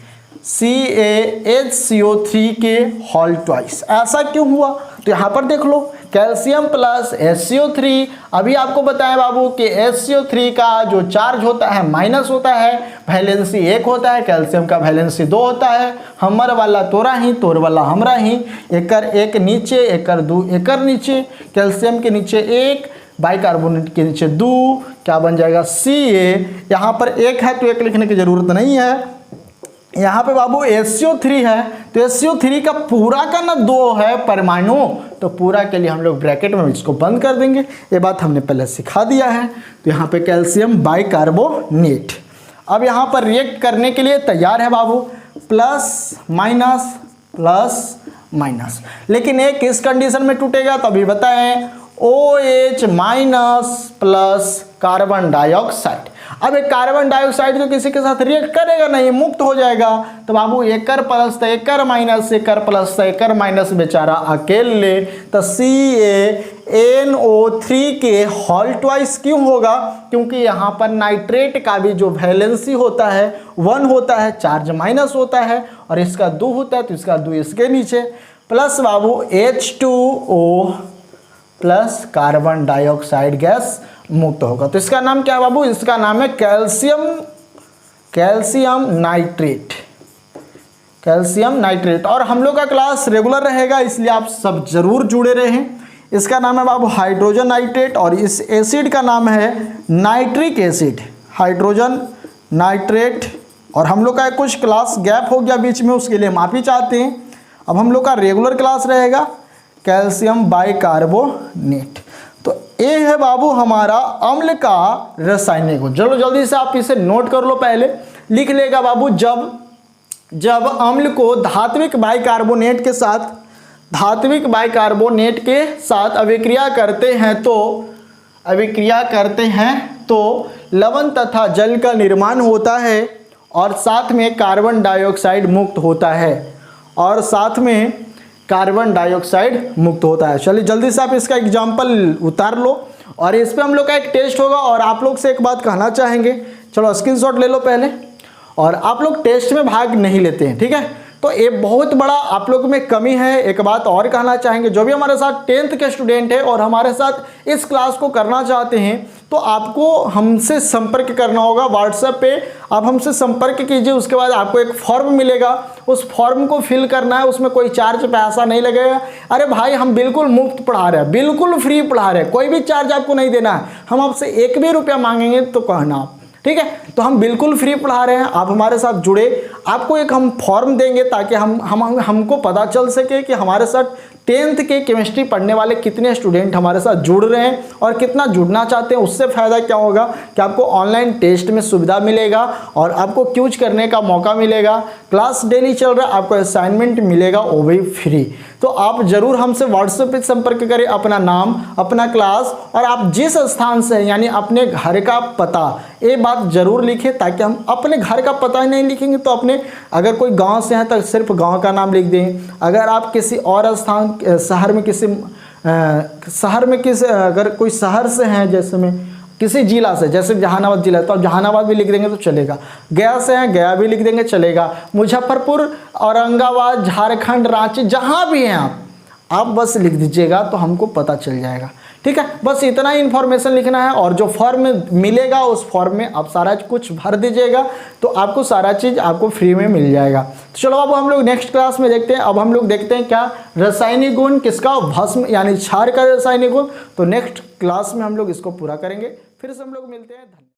CaHCO3 के होल ट्वाइस। ऐसा क्यों हुआ? तो यहाँ पर देख लो, कैल्शियम प्लस HCO3। अभी आपको बताया बाबू कि HCO3 का जो चार्ज होता है माइनस होता है, वैलेंसी 1 होता है, कैल्शियम का वैलेंसी 2 होता है। हमर वाला तोरा ही, तोर वाला हमरा ही, एकर एक नीचे, एकर दू एकर नीचे, कैल्शियम के नीचे 1, बाइकार्बोनेट के नीचे 2, क्या बन जाएगा Ca। यहाँ पर 1 है तो 1 लिखने की जरूरत नहीं है। यहाँ पे बाबू HCO3 है तो HCO3 का पूरा का ना 2 है परमाणु, तो पूरा के लिए हम लोग ब्रैकेट में इसको बंद कर देंगे। ये बात हमने पहले सिखा दिया है। तो यहाँ पे कैल्शियम बाइकार्बोनेट अब यहाँ पर रिएक्ट करने के लिए तैयार है बाबू, प्लस माइनस। लेकिन एक किस कंडीशन में टूटेगा तो अभी बताएं, OH minus plus carbon dioxide. अब एक कार्बन डाइऑक्साइड तो किसी के साथ रिएक्ट करेगा नहीं, मुक्त हो जाएगा। तो बाबू एकर प्लस तो एकर माइनस, एकर प्लस तो एकर माइनस, बेचारा अकेले। तो CaNO3 के होल ट्वाइस क्यों होगा? क्योंकि यहाँ पर नाइट्रेट का भी जो वैलेंसी होता है 1 होता है, चार्ज माइनस होता है, और इसका 2 होता है तो इसका 2 इसके नीचे, प्लस बाबू H2O plus carbon dioxide gas मुक्त होगा। तो इसका नाम क्या है बाबू? इसका नाम है कैल्शियम नाइट्रेट। और हम लोग का क्लास रेगुलर रहेगा, इसलिए आप सब जरूर जुड़े रहें। इसका नाम है बाबू हाइड्रोजन नाइट्रेट, और इस एसिड का नाम है नाइट्रिक एसिड, हाइड्रोजन नाइट्रेट। और हम लोग का कुछ क्लास गैप हो गया बीच में, उसके लिए माफ़ी चाहते हैं। अब हम लोग का रेगुलर क्लास रहेगा कैल्शियम बाइकार्बोनेट। तो ये है बाबू हमारा अम्ल का रासायनिक गुण। चलो जल्दी से आप इसे नोट कर लो, पहले लिख लेगा बाबू। जब अम्ल को धात्विक बाइकार्बोनेट के साथ अभिक्रिया करते हैं तो लवण तथा जल का निर्माण होता है, और साथ में कार्बन डाइऑक्साइड मुक्त होता है। चलिए जल्दी से आप इसका एग्जाम्पल उतार लो, और इस पे हम लोग का एक टेस्ट होगा। और आप लोग से एक बात कहना चाहेंगे, चलो स्क्रीनशॉट ले लो पहले। और आप लोग टेस्ट में भाग नहीं लेते हैं, ठीक है, तो ये बहुत बड़ा आप लोग में कमी है। एक बात और कहना चाहेंगे, जो भी हमारे साथ 10th के स्टूडेंट है और हमारे साथ इस क्लास को करना चाहते हैं, तो आपको हमसे संपर्क करना होगा व्हाट्सएप पे। आप हमसे संपर्क कीजिए, उसके बाद आपको एक फॉर्म मिलेगा, उस फॉर्म को फिल करना है। उसमें कोई चार्ज पैसा नहीं लगेगा। अरे भाई हम बिल्कुल मुफ्त पढ़ा रहे हैं, बिल्कुल फ्री पढ़ा रहे हैं, कोई भी चार्ज आपको नहीं देना है। हम आपसे 1 भी रुपया मांगेंगे तो कहना आप, ठीक है। तो हम बिल्कुल फ्री पढ़ा रहे हैं, आप हमारे साथ जुड़े। आपको एक हम फॉर्म देंगे ताकि हमको पता चल सके कि हमारे साथ 10th के केमिस्ट्री पढ़ने वाले कितने स्टूडेंट हमारे साथ जुड़ रहे हैं और कितना जुड़ना चाहते हैं। उससे फ़ायदा क्या होगा कि आपको ऑनलाइन टेस्ट में सुविधा मिलेगा और आपको क्यूज करने का मौका मिलेगा। क्लास डेली चल रहा है, आपको असाइनमेंट मिलेगा, वो भी फ्री। तो आप ज़रूर हमसे व्हाट्सएप पे संपर्क करें, अपना नाम, अपना क्लास और आप जिस स्थान से यानी अपने घर का पता, ये बात ज़रूर लिखें, ताकि हम अपने घर का पता ही नहीं लिखेंगे तो अपने, अगर कोई गांव से हैं तो सिर्फ गांव का नाम लिख दें। अगर आप किसी और स्थान शहर में अगर कोई शहर से हैं, जैसे में किसी जिला से, जैसे जहानाबाद जिला है तो आप जहानाबाद भी लिख देंगे तो चलेगा। गया से हैं, गया भी लिख देंगे चलेगा। मुजफ्फरपुर, औरंगाबाद, झारखंड, रांची, जहाँ भी हैं आप बस लिख दीजिएगा तो हमको पता चल जाएगा, ठीक है। बस इतना ही इन्फॉर्मेशन लिखना है और जो फॉर्म मिलेगा उस फॉर्म में आप सारा कुछ भर दीजिएगा तो आपको सारा चीज़ आपको फ्री में मिल जाएगा। तो चलो अब हम लोग नेक्स्ट क्लास में देखते हैं। अब हम लोग देखते हैं क्या रासायनिक गुण किसका, भस्म यानी क्षार का रासायनिक गुण। तो नेक्स्ट क्लास में हम लोग इसको पूरा करेंगे। फिर से हम लोग मिलते हैं।